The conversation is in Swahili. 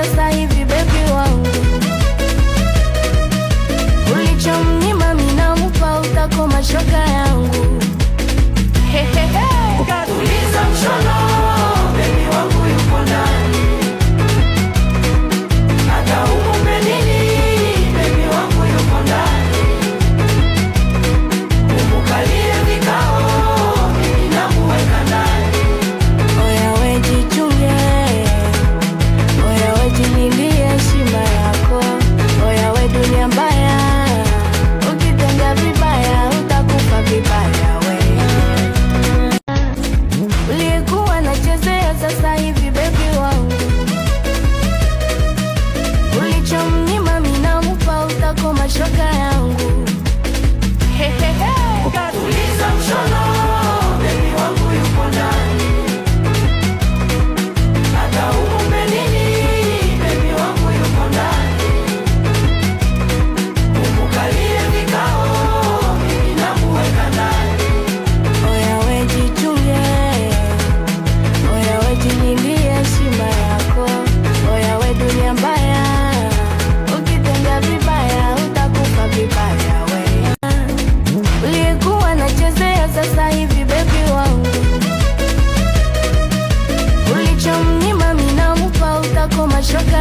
sasa hivi baby wangu. Ulichomnyima mimi namupa, utakoma shoga yangu. Tuliza mshono, baby wangu yuko ndani. Hata umumbe nini, baby wangu yuko ndani. Umukalie vikao, mimi namuweka ndani. Oya we jichunge, oya we jilindie heshima yako. Oya we dunia mbaya, ukitenda vibaya utakufa vibaya we. Ulikuwa nachezea sasa hivi baby wangu. Ulichomnyima mimi namupa, utakoma shoga yangu. Tuliza mshono, baby wangu yuko ndani. Hata umumbe nini, baby wangu yuko ndani. Umukalie vikao, mimi namuweka ndani. Oya we jichunge, oya we jilindie heshima yako. Oya we dunia mbaya, ukitenda vibaya utakufa vibaya we. Ulikuwa nachezea sasa hivi baby wangu. Ulichomnyima mimi namupa, utakoma shoga